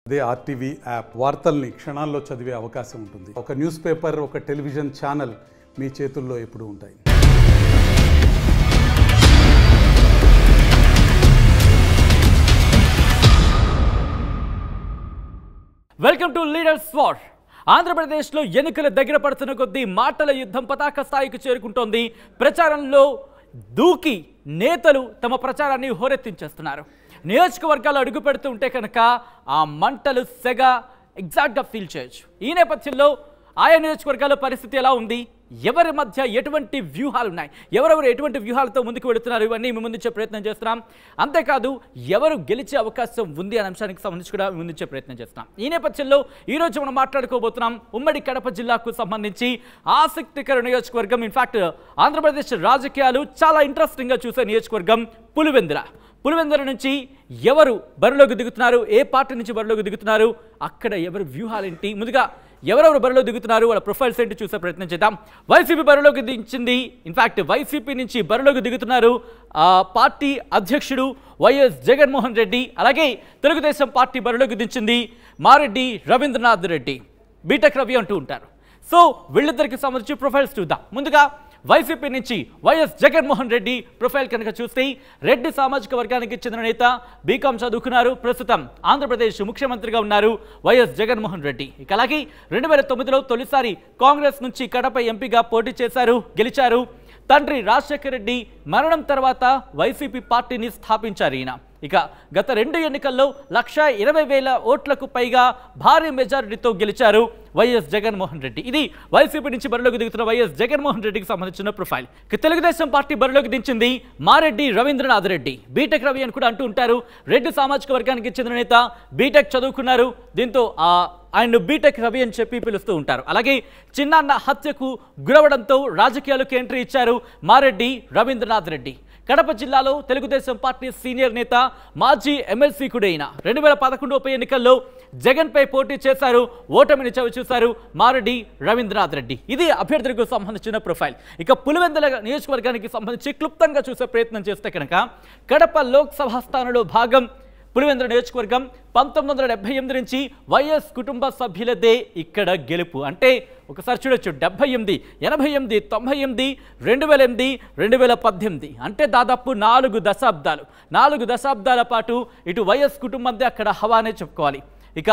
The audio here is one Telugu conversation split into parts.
అదే ఆర్టీవీ యాప్ వార్తల్ని క్షణాల్లో చదివే అవకాశం ఉంటుంది. ఒక న్యూస్ పేపర్, ఒక టెలివిజన్ ఛానల్ మీ చేతుల్లో ఎప్పుడూ ఉంటాయి. Welcome to leaders war. ఆంధ్రప్రదేశ్లో ఎన్నికల దగ్గర పడుతున్న కొద్దీ మాటల యుద్ధం పతాక స్థాయికి చేరుకుంటోంది. ప్రచారంలో దూకి నేతలు తమ ప్రచారాన్ని హోరెత్తించేస్తున్నారు. నియోజకవర్గాలు అడుగు పెడుతూ ఉంటే కనుక ఆ మంటలు సెగ ఎగ్జాక్ట్గా ఫీల్ చేయొచ్చు. ఈ నేపథ్యంలో ఆయా నియోజకవర్గాల పరిస్థితి ఎలా ఉంది, ఎవరి మధ్య ఎటువంటి వ్యూహాలు ఉన్నాయి, ఎవరెవరు ఎటువంటి వ్యూహాలతో ముందుకు వెళుతున్నారు, ఇవన్నీ మీ ముందుంచే ప్రయత్నం చేస్తున్నాం. అంతేకాదు ఎవరు గెలిచే అవకాశం ఉంది అనే అంశానికి సంబంధించి కూడా ముందుంచే ప్రయత్నం చేస్తున్నాం. ఈ నేపథ్యంలో ఈరోజు మనం మాట్లాడుకోబోతున్నాం ఉమ్మడి కడప జిల్లాకు సంబంధించి ఆసక్తికర నియోజకవర్గం. ఇన్ఫాక్ట్ ఆంధ్రప్రదేశ్ రాజకీయాలు చాలా ఇంట్రెస్టింగ్గా చూసే నియోజకవర్గం పులివెందుల. పులివెందుల నుంచి ఎవరు బరిలోకి దిగుతున్నారు, ఏ పార్టీ నుంచి బరిలోకి దిగుతున్నారు, అక్కడ ఎవరు వ్యూహాలేంటి, ముందుగా ఎవరెవరు బరిలో దిగుతున్నారు, వాళ్ళ ప్రొఫైల్స్ ఏంటి చూసే ప్రయత్నం చేద్దాం. వైసీపీ బరిలోకి దించింది. ఇన్ఫాక్ట్ వైసీపీ నుంచి బరిలోకి దిగుతున్నారు పార్టీ అధ్యక్షుడు వైఎస్ జగన్మోహన్ రెడ్డి. అలాగే తెలుగుదేశం పార్టీ బరిలోకి దించింది మారెడ్డి రవీంద్రనాథ్ రెడ్డి, బీటెక్ రవి అంటూ ఉంటారు. సో వీళ్ళిద్దరికి సంబంధించి ప్రొఫైల్స్ చూద్దాం. ముందుగా వైసీపీ నుంచి వైఎస్ జగన్మోహన్ రెడ్డి ప్రొఫైల్ కనుక చూస్తే, రెడ్డి సామాజిక వర్గానికి చెందిన నేత, బీకామ్ చదువుకున్నారు, ప్రస్తుతం ఆంధ్రప్రదేశ్ ముఖ్యమంత్రిగా ఉన్నారు వైఎస్ జగన్మోహన్ రెడ్డి. ఇక అలాగే 2009లో తొలిసారి కాంగ్రెస్ నుంచి కడప ఎంపీగా పోటీ చేశారు, గెలిచారు. తండ్రి రాజశేఖర్ రెడ్డి మరణం తర్వాత వైసీపీ పార్టీని స్థాపించారు ఈయన. ఇక గత 2 ఎన్నికల్లో 1,20,000 ఓట్లకు పైగా భారీ మెజారిటీతో గెలిచారు వైఎస్ జగన్మోహన్ రెడ్డి. ఇది వైసీపీ నుంచి బరిలోకి దిగుతున్న వైఎస్ జగన్మోహన్ రెడ్డికి సంబంధించిన ప్రొఫైల్. ఇక తెలుగుదేశం పార్టీ బరిలోకి దించింది మారెడ్డి రవీంద్రనాథ్ రెడ్డి, బీటెక్ రవి అని కూడా అంటూ ఉంటారు. రెడ్డి సామాజిక వర్గానికి చెందిన నేత, బీటెక్ చదువుకున్నారు. దీంతో ఆయన బీటెక్ రవి అని చెప్పి పిలుస్తూ ఉంటారు. అలాగే చిన్నాన్న హత్యకు గురవడంతో రాజకీయాలకు ఎంట్రీ ఇచ్చారు మారెడ్డి రవీంద్రనాథ్ రెడ్డి. కడప జిల్లాలో తెలుగుదేశం పార్టీ సీనియర్ నేత, మాజీ ఎమ్మెల్సీ కూడా అయిన 2011 ఉప ఎన్నికల్లో జగన్పై పోటీ చేశారు, ఓటమిని చవిచూశారు మారెడ్డి రవీంద్రనాథ్ రెడ్డి. ఇది అభ్యర్థులకు సంబంధించిన ప్రొఫైల్. ఇక పులివెందుల నియోజకవర్గానికి సంబంధించి క్లుప్తంగా చూసే ప్రయత్నం చేస్తే కనుక, కడప లోక్సభ స్థానంలో భాగం పులివెందుల నియోజకవర్గం. 1978 నుంచి వైఎస్ కుటుంబ సభ్యులదే ఇక్కడ గెలుపు. అంటే ఒకసారి చూడొచ్చు, 78, 88, 98, 2008, 2018, అంటే దాదాపు 4 దశాబ్దాల పాటు ఇటు వైఎస్ కుటుంబందే అక్కడ హవానే చెప్పుకోవాలి. ఇక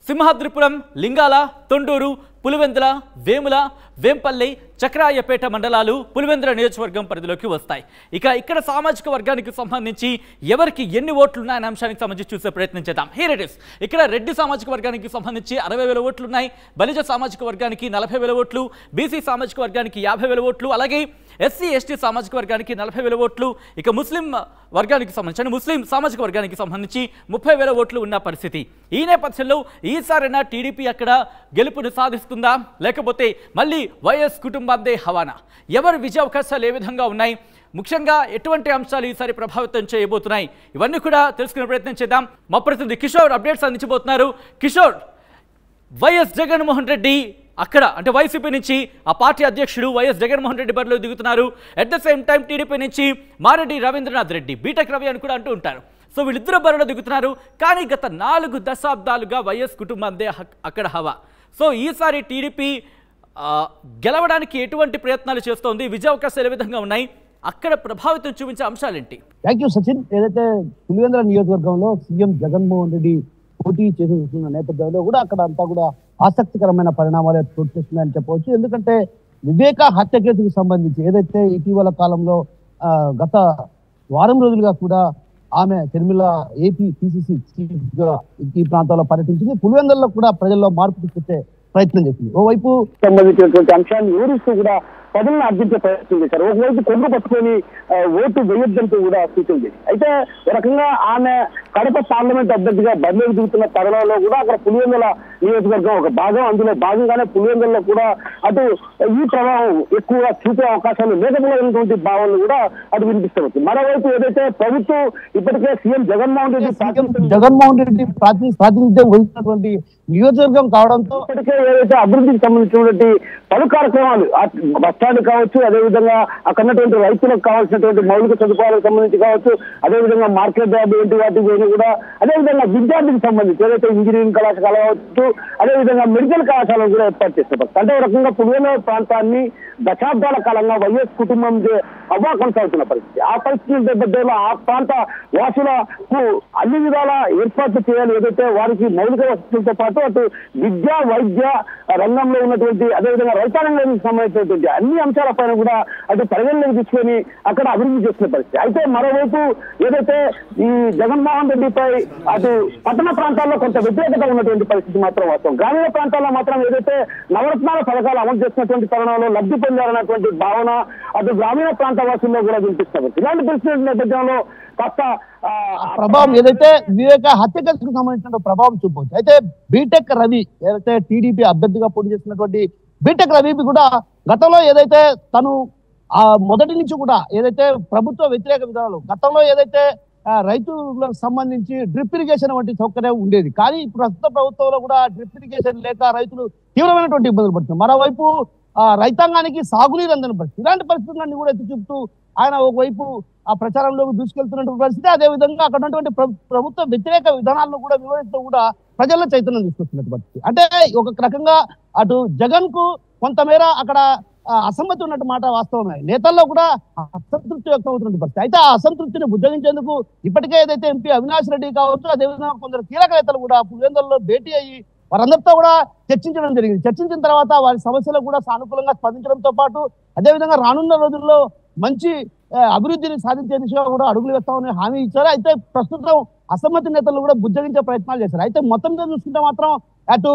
సింహాద్రిపురం, లింగాల, తొండూరు, పులివెందుల, వేముల, వేంపల్లి, చక్రాయపేట మండలాలు పులివెందుల నియోజకవర్గం పరిధిలోకి వస్తాయి. ఇక ఇక్కడ సామాజిక వర్గానికి సంబంధించి ఎవరికి ఎన్ని ఓట్లు ఉన్నాయనే అంశానికి సంబంధించి చూసే ప్రయత్నం చేద్దాం. Here it is. ఇక్కడ రెడ్డి సామాజిక వర్గానికి సంబంధించి 60,000 ఓట్లు ఉన్నాయి, బలిజ సామాజిక వర్గానికి 40,000 ఓట్లు, బీసీ సామాజిక వర్గానికి 50,000 ఓట్లు, అలాగే ఎస్సీ ఎస్టీ సామాజిక వర్గానికి 40,000 ఓట్లు. ఇక ముస్లిం వర్గానికి సంబంధించి, ముస్లిం సామాజిక వర్గానికి సంబంధించి 30,000 ఓట్లు ఉన్న పరిస్థితి. ఈ నేపథ్యంలో ఈసారైనా టీడీపీ అక్కడ గెలుపును సాధిస్తుందా, లేకపోతే మళ్ళీ వైఎస్ కుటుంబాందే హవానా? ఎవరి విజయ అవకాశాలు ఏ విధంగా ఉన్నాయి, ముఖ్యంగా ఎటువంటి అంశాలు ఈసారి ప్రభావితం చేయబోతున్నాయి, ఇవన్నీ కూడా తెలుసుకునే ప్రయత్నం చేద్దాం. మా ప్రతినిధి కిషోర్ అప్డేట్స్ అందించబోతున్నారు. కిషోర్, వైఎస్ జగన్మోహన్ రెడ్డి అక్కడ అంటే వైసీపీ నుంచి ఆ పార్టీ అధ్యక్షుడు వైఎస్ జగన్మోహన్ రెడ్డి బరిలో దిగుతున్నారు. At the same time TDP నుంచి మారెడ్డి రవీంద్రనాథ్ రెడ్డి, బీటెక్ రవి అని కూడా అంటూ ఉంటారు. సో వీళ్ళిద్దరు బరిలో దిగుతున్నారు. కానీ గత 4 దశాబ్దాలుగా వైఎస్ కుటుంబందే అక్కడ హవా. సో ఈసారి టీడీపీ గెలవడానికి ఎటువంటి ప్రయత్నాలు చేస్తోంది, విజయ అవకాశాలు ఏ విధంగా ఉన్నాయి, అక్కడ ప్రభావితం చూపించే అంశాలేంటి? Thank you Sachin. ఏదైతే పులివెందుల నియోజకవర్గంలో సీఎం జగన్మోహన్ రెడ్డి పోటీ చేస్తున్న నేపథ్యంలో కూడా అక్కడ అంతా కూడా ఆసక్తికరమైన పరిణామాలు చోటు చేస్తున్నాయని చెప్పవచ్చు. ఎందుకంటే వివేక హత్య కేసుకు సంబంధించి ఏదైతే ఇటీవల కాలంలో గత వారం రోజులుగా కూడా ఆమె షర్మిల ఏపీ పిసిసి చీఫ్ గా ఈ ప్రాంతంలో పర్యటించింది. పులివెందులలో కూడా ప్రజల్లో మార్పు తీసుకొచ్చే ప్రయత్నం చేసింది. ఓవైపు సంబంధించినటువంటి అంశాన్ని వివరిస్తూ కూడా పదవులను అర్జించే ప్రయత్నం చేశారు. ఒకవైపు కొంగు పట్టుకొని ఓటు వేయొద్దంటూ కూడా సూచింది. అయితే ఒక రకంగా ఆమె కడప పార్లమెంట్ అభ్యర్థిగా బరిలోకి దిగుతున్న తరుణంలో కూడా అక్కడ పులివెందుల నియోజకవర్గం ఒక భాగం. అందులో భాగంగానే పులివెందులలో కూడా అటు ఈ ప్రభావం ఎక్కువగా చూపే అవకాశాలు లేకపోయినటువంటి భావనలు కూడా అటు వినిపిస్తుంది. మరోవైపు ఏదైతే ప్రభుత్వం ఇప్పటికే సీఎం జగన్మోహన్ రెడ్డి ప్రాతినిధ్యం వహిస్తున్నటువంటి నియోజకవర్గం కావడంతో ఇప్పటికే ఏదైతే అభివృద్ధికి సంబంధించినటువంటి పలు కార్యక్రమాలు బస్ స్టాండ్ కావచ్చు, అదేవిధంగా అక్కడ ఉన్నటువంటి రైతులకు కావాల్సినటువంటి మౌలిక సదుపాయాలకు సంబంధించి కావచ్చు, అదేవిధంగా మార్కెట్ యార్డ్ ఏంటి వాటి కూడా, అదేవిధంగా విద్యార్థికి సంబంధించి ఏదైతే ఇంజనీరింగ్ కళాశాల కావచ్చు, అదేవిధంగా మెడికల్ కళాశాలను కూడా ఏర్పాటు చేస్తారు. అంటే ఒక రకంగా పులివెందుల ప్రాంతాన్ని దశాబ్దాల కాలంగా వైఎస్ కుటుంబం అవ్వా కొనసాగుతున్న పరిస్థితి. ఆ పరిస్థితుల నేపథ్యంలో ఆ ప్రాంత వాసులకు అన్ని విధాల ఏర్పాట్లు చేయాలి. ఏదైతే వారికి మౌలిక వసతులతో పాటు అటు విద్య వైద్య రంగంలో ఉన్నటువంటి, అదేవిధంగా రైతాంగానికి సంబంధించినటువంటి అన్ని అంశాలపైన కూడా అటు పరిగణలోకి తీసుకొని అక్కడ అభివృద్ధి చేస్తున్న పరిస్థితి. అయితే మరోవైపు ఏదైతే ఈ జగన్మోహన్ రెడ్డిపై అటు పట్టణ ప్రాంతాల్లో కొంత వ్యతిరేకత ఉన్నటువంటి పరిస్థితి మాత్రం వాస్తవం. గ్రామీణ ప్రాంతాల్లో మాత్రం ఏదైతే నవరత్నాల పథకాలు అమలు చేస్తున్నటువంటి తరుణంలో లబ్ధి పొందారన్నటువంటి భావన అటు గ్రామీణ ప్రాంత వాసుల్లో కూడా వినిపిస్తారు. ఇలాంటి పరిస్థితుల నేపథ్యంలో కాస్త ప్రభావం ఏదైతే వివేక హత్య కేసుకు సంబంధించిన ప్రభావం చూపవచ్చు. అయితే బీటెక్ రవి ఏదైతే టీడీపీ అభ్యర్థిగా పోటీ చేసినటువంటి బీటెక్ రవి కూడా గతంలో ఏదైతే తను మొదటి నుంచి కూడా ఏదైతే ప్రభుత్వ వ్యతిరేక విధానాలు గతంలో ఏదైతే రైతులకు సంబంధించి డ్రిప్ ఇరిగేషన్ వంటి సౌకర్యం ఉండేది, కానీ ప్రస్తుత ప్రభుత్వంలో కూడా డ్రిప్ ఇరిగేషన్ లేక రైతులు తీవ్రమైనటువంటి ఇబ్బందులు పడుతున్నారు. మరోవైపు రైతాంగానికి సాగునీరు అందని పరిస్థితి. ఇలాంటి పరిస్థితులన్నీ కూడా ఎత్తి చూపుతూ ఆయన ఒకవైపు ఆ ప్రచారంలోకి దూసుకెళ్తున్నటువంటి పరిస్థితి, అదేవిధంగా అక్కడ ఉన్నటువంటి ప్రభుత్వ వ్యతిరేక విధానాలను కూడా వివరిస్తూ కూడా ప్రజల్లో చైతన్యం తీసుకొస్తున్నటువంటి పరిస్థితి. అంటే ఒక రకంగా అటు జగన్ కు కొంతమేర అక్కడ అసమ్మతి ఉన్నట్టు మాట వాస్తవమే. నేతల్లో కూడా అసంతృప్తి వ్యక్తం అవుతున్న పరిస్థితి. అయితే ఆ అసంతృప్తిని బుద్ధగించేందుకు ఇప్పటికే ఏదైతే ఎంపీ అవినాష్ రెడ్డి కావచ్చు, అదేవిధంగా కొందరు కీలక నేతలు కూడా పులివెందులలో భేటీ అయ్యి వారందరితో కూడా చర్చించడం జరిగింది. చర్చించిన తర్వాత వారి సమస్యలకు కూడా సానుకూలంగా స్పందించడంతో పాటు అదేవిధంగా రానున్న రోజుల్లో మంచి అభివృద్ధిని సాధించే దిశగా కూడా అడుగులు వేస్తామని హామీ ఇచ్చారు. అయితే ప్రస్తుతం అసమ్మతి నేతలు కూడా బుజ్జగించే ప్రయత్నాలు చేశారు. అయితే మొత్తం మీద చూసుకుంటే మాత్రం అటు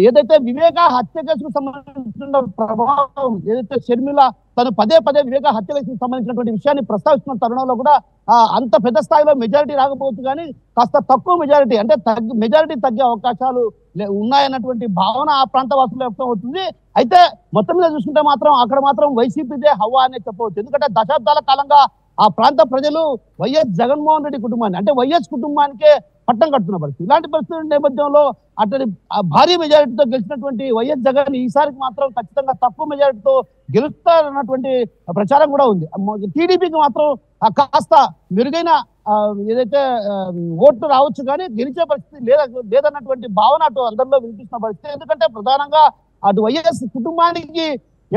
ఏదైతే వివేక హత్య కేసుకు సంబంధించిన ప్రభావం ఏదైతే షర్మిల తను పదే పదే వివేక హత్య కేసుకు సంబంధించినటువంటి విషయాన్ని ప్రస్తావిస్తున్న తరుణంలో కూడా అంత పెద్ద స్థాయిలో మెజారిటీ రాకపోవచ్చు, కానీ కాస్త తక్కువ మెజారిటీ అంటే మెజారిటీ తగ్గే అవకాశాలు ఉన్నాయన్నటువంటి భావన ఆ ప్రాంత వాసుల్లో వ్యక్తం అవుతుంది. అయితే మొత్తం మీద చూసుకుంటే మాత్రం అక్కడ మాత్రం వైసీపీదే హవా అనే చెప్పవచ్చు. ఎందుకంటే దశాబ్దాల కాలంగా ఆ ప్రాంత ప్రజలు వైఎస్ జగన్మోహన్ రెడ్డి కుటుంబాన్ని అంటే వైఎస్ కుటుంబానికే పట్టం కడుతున్న పరిస్థితి. ఇలాంటి పరిస్థితుల నేపథ్యంలో అతని భారీ మెజారిటీతో గెలిచినటువంటి వైఎస్ జగన్ ఈసారికి మాత్రం ఖచ్చితంగా తక్కువ మెజారిటీతో గెలుస్తారన్నటువంటి ప్రచారం కూడా ఉంది. టీడీపీకి మాత్రం కాస్త మెరుగైన ఏదైతే ఓట్లు రావచ్చు, కానీ గెలిచే పరిస్థితి లేదన్నటువంటి భావన అటు అందరిలో వినిపిస్తున్న పరిస్థితి. ఎందుకంటే ప్రధానంగా అటు వైఎస్ కుటుంబానికి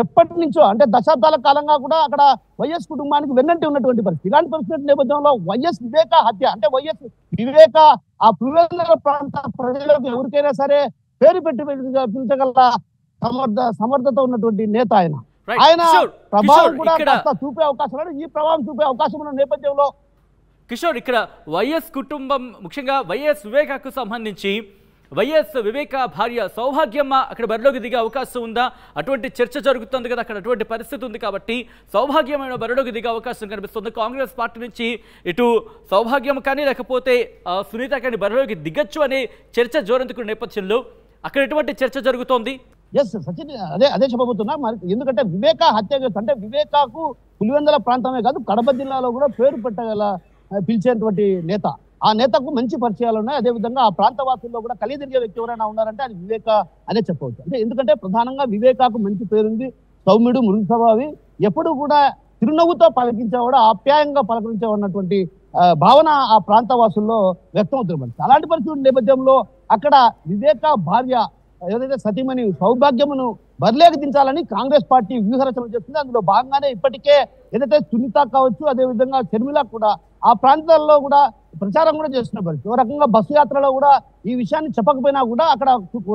ఎప్పటి నుంచో అంటే దశాబ్దాల కాలంగా కూడా అక్కడ వైఎస్ కుటుంబానికి వెన్నంటి ఉన్నటువంటి పరిస్థితి. ఇలాంటి పరిస్థితి నేపథ్యంలో వైఎస్ వివేక హత్య అంటే వైఎస్ వివేక ఆ పులివెందుల ప్రాంత ప్రజలకు ఎవరికైనా సరే పేరు పెట్టి పిలిచగల సమర్థత ఉన్నటువంటి నేత ఆయన ప్రభావం కూడా చూపే అవకాశం ఈ ప్రభావం చూపే అవకాశం ఉన్న నేపథ్యంలో కిషోర్ ఇక్కడ వైఎస్ కుటుంబం ముఖ్యంగా వైఎస్ వివేకకు సంబంధించి వైఎస్ వివేక భార్య సౌభాగ్యమ్మ అక్కడ బరిలోకి దిగే అవకాశం ఉందా? అటువంటి చర్చ జరుగుతుంది కదా, అక్కడ అటువంటి పరిస్థితి ఉంది కాబట్టి సౌభాగ్యమైన బరిలోకి దిగే అవకాశం కనిపిస్తుంది. కాంగ్రెస్ పార్టీ నుంచి ఇటు సౌభాగ్యం కానీ లేకపోతే సునీత కానీ బరిలోకి దిగచ్చు అనే చర్చ జోరందుకున్న నేపథ్యంలో అక్కడ ఎటువంటి చర్చ జరుగుతోంది? ఎస్ సచిన్, అదే చెప్పబోతున్నా. మరి ఎందుకంటే వివేక హత్య అంటే వివేకకు పులివెందుల ప్రాంతమే కాదు కడప జిల్లాలో కూడా పేరు పెట్టగల పిలిచేటువంటి నేత. ఆ నేతకు మంచి పరిచయాలు ఉన్నాయి. అదేవిధంగా ఆ ప్రాంత వాసుల్లో కూడా కలిదిరిగే వ్యక్తి ఎవరైనా ఉన్నారంటే అది వివేక అనే చెప్పవచ్చు. అంటే ఎందుకంటే ప్రధానంగా వివేకకు మంచి పేరుంది, సౌమ్యుడు, మృదు స్వభావి, ఎప్పుడు కూడా చిరునవ్వుతో పలకించేవాడు, ఆప్యాయంగా పలకరించేవాడినటువంటి భావన ఆ ప్రాంత వాసుల్లో వ్యక్తం అవుతున్న. అలాంటి పరిస్థితుల నేపథ్యంలో అక్కడ వివేక భార్య ఏదైతే సతీమణి సౌభాగ్యమును బరిలోకి దించాలని కాంగ్రెస్ పార్టీ వ్యూహరచన చేస్తుంది. అందులో భాగంగానే ఇప్పటికే ఏదైతే సునీత కావచ్చు, అదేవిధంగా షర్మిల కూడా ఆ ప్రాంతాల్లో కూడా ప్రచారం కూడా చేస్తున్న పరిస్థితి. ఒక రకంగా బస్సు యాత్రలో కూడా ఈ విషయాన్ని చెప్పకపోయినా కూడా అక్కడ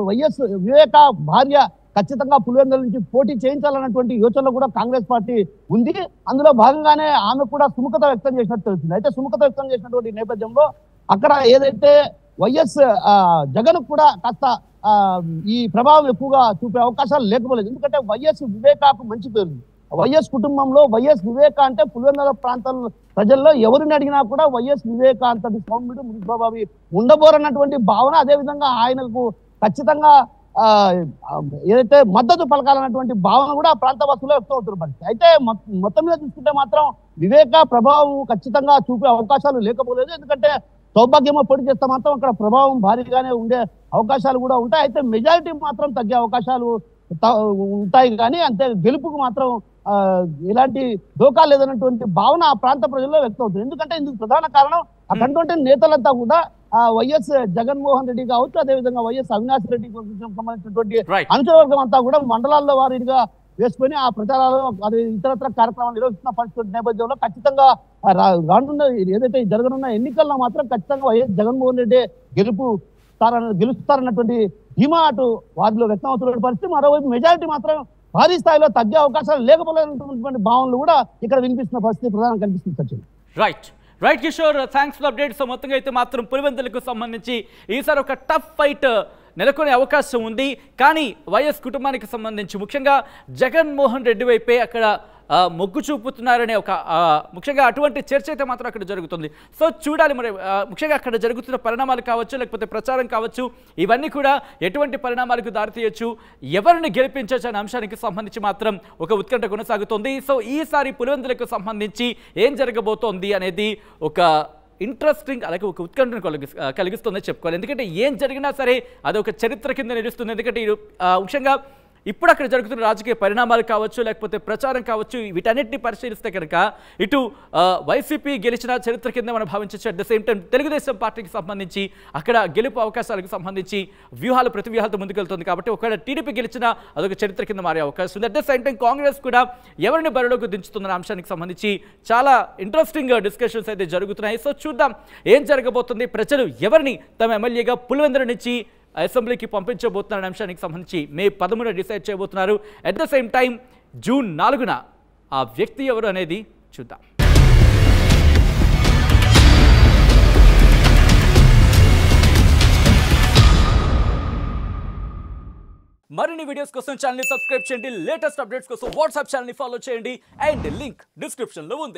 వైఎస్ వివేక భార్య ఖచ్చితంగా పులివెందుల నుంచి పోటీ చేయించాలన్నటువంటి యోచనలో కూడా కాంగ్రెస్ పార్టీ ఉంది. అందులో భాగంగానే ఆమె కూడా సుముఖత వ్యక్తం చేసినట్టు తెలుస్తుంది. అయితే సుముఖత వ్యక్తం చేసినటువంటి నేపథ్యంలో అక్కడ ఏదైతే వైఎస్ జగన్ కూడా కాస్త ఈ ప్రభావం ఎక్కువగా చూపే అవకాశాలు లేకపోలేదు. ఎందుకంటే వైఎస్ వివేకకు మంచి పేరు. వైఎస్ కుటుంబంలో వైఎస్ వివేక అంటే పులివెందుల ప్రాంతం ప్రజల్లో ఎవరిని అడిగినా కూడా వైఎస్ వివేక అంతటి సౌమ్యుడు, మృదుస్వభావి ఉండబోరన్నటువంటి భావన, అదేవిధంగా ఆయనకు ఖచ్చితంగా ఏదైతే మద్దతు పలకాలన్నటువంటి భావన కూడా ఆ ప్రాంత వాసులో వ్యక్తం అవుతున్న పరిస్థితి. అయితే మొత్తం మీద చూసుకుంటే మాత్రం వివేక ప్రభావం ఖచ్చితంగా చూపే అవకాశాలు లేకపోలేదు. ఎందుకంటే సౌభాగ్యమో పోటీ చేస్తే మాత్రం అక్కడ ప్రభావం భారీగానే ఉండే అవకాశాలు కూడా ఉంటాయి. అయితే మెజారిటీ మాత్రం తగ్గే అవకాశాలు ఉంటాయి కానీ అంతే గెలుపుకు మాత్రం ఎలాంటి దోకా లేదన్నటువంటి భావన ఆ ప్రాంత ప్రజల్లో వ్యక్తం అవుతుంది. ఎందుకంటే ఇందుకు ప్రధాన కారణం అక్కడుంటే నేతలంతా కూడా వైఎస్ జగన్మోహన్ రెడ్డి కావచ్చు, అదేవిధంగా వైఎస్ అవినాష్ రెడ్డి సంబంధించినటువంటి అనుచరవర్గం అంతా కూడా మండలాల్లో వారీగా వేసుకొని ఆ ప్రచారాలు అదే ఇతరత్ర కార్యక్రమాలు నిర్వహిస్తున్న పరిస్థితి నేపథ్యంలో ఖచ్చితంగా రానున్న ఏదైతే జరగనున్న ఎన్నికల్లో మాత్రం ఖచ్చితంగా వైఎస్ జగన్మోహన్ రెడ్డి గెలుస్తారన్నటువంటి ధీమా అటు వారిలో వ్యక్తం అవుతున్న పరిస్థితి. మరోవైపు మెజారిటీ మాత్రం భారీ స్థాయిలో తగ్గే అవకాశాలు లేకపోలేనటువంటి భావనలు కూడా ఇక్కడ వినిపిస్తున్న పరిస్థితి ప్రధానంగా కనిపిస్తుంది. Sachin right Kishore, thanks for updates. మొత్తంగా అయితే మాత్రం పులివెందులకు సంబంధించి ఈసారి ఒక టఫ్ ఫైట్ నెలకొనే అవకాశం ఉంది. కానీ వైఎస్ కుటుంబానికి సంబంధించి ముఖ్యంగా జగన్మోహన్ రెడ్డి వైపే అక్కడ మొగ్గు చూపుతున్నారనే ఒక ముఖ్యంగా అటువంటి చర్చ అయితే మాత్రం అక్కడ జరుగుతుంది. సో చూడాలి మరి ముఖ్యంగా అక్కడ జరుగుతున్న పరిణామాలు కావచ్చు, లేకపోతే ప్రచారం కావచ్చు, ఇవన్నీ కూడా ఎటువంటి పరిణామాలకు దారితీయచ్చు, ఎవరిని గెలిపించవచ్చు అనే అంశానికి సంబంధించి మాత్రం ఒక ఉత్కంఠ కొనసాగుతుంది. సో ఈసారి పులివెందులకు సంబంధించి ఏం జరగబోతోంది అనేది ఒక ఇంట్రెస్టింగ్ అలాగే ఒక ఉత్కంఠను కలిగిస్తుందని చెప్పుకోవాలి. ఎందుకంటే ఏం జరిగినా సరే అది ఒక చరిత్ర కింద నిలుస్తుంది. ఎందుకంటే ముఖ్యంగా ఇప్పుడు అక్కడ జరుగుతున్న రాజకీయ పరిణామాలు కావచ్చు, లేకపోతే ప్రచారం కావచ్చు, వీటన్నిటిని పరిశీలిస్తే కనుక ఇటు వైసీపీ గెలిచిన చరిత్ర కింద మనం భావించవచ్చు. At the same time Telugu Desam పార్టీకి సంబంధించి అక్కడ గెలుపు అవకాశాలకు సంబంధించి ప్రతి వ్యూహాలతో ముందుకెళ్తుంది. కాబట్టి ఒకవేళ టీడీపీ గెలిచినా అదొక చరిత్ర కింద మారే అవకాశం ఉంది. At the same time Congress కూడా ఎవరిని బరిలోకి దించుతున్న అంశానికి సంబంధించి చాలా ఇంట్రెస్టింగ్ డిస్కషన్స్ అయితే జరుగుతున్నాయి. సో చూద్దాం ఏం జరగబోతుంది, ప్రజలు ఎవరిని తమ ఎమ్మెల్యేగా పులివెందుల నుంచి అసెంబ్లీకి పంపించబోతున్న అంశానికి సంబంధించి మే 13న డిసైడ్ చేయబోతున్నారు. At the same time June 4న ఆ వ్యక్తి ఎవరు అనేది చూద్దాం. మరిన్ని వీడియోస్ కోసం ఛానల్ ని సబ్స్క్రైబ్ చేయండి. లేటెస్ట్ అప్డేట్స్ కోసం వాట్సాప్ ఛానల్ ని ఫాలో చేయండి. అండ్ లింక్ డిస్క్రిప్షన్ లో ఉంది.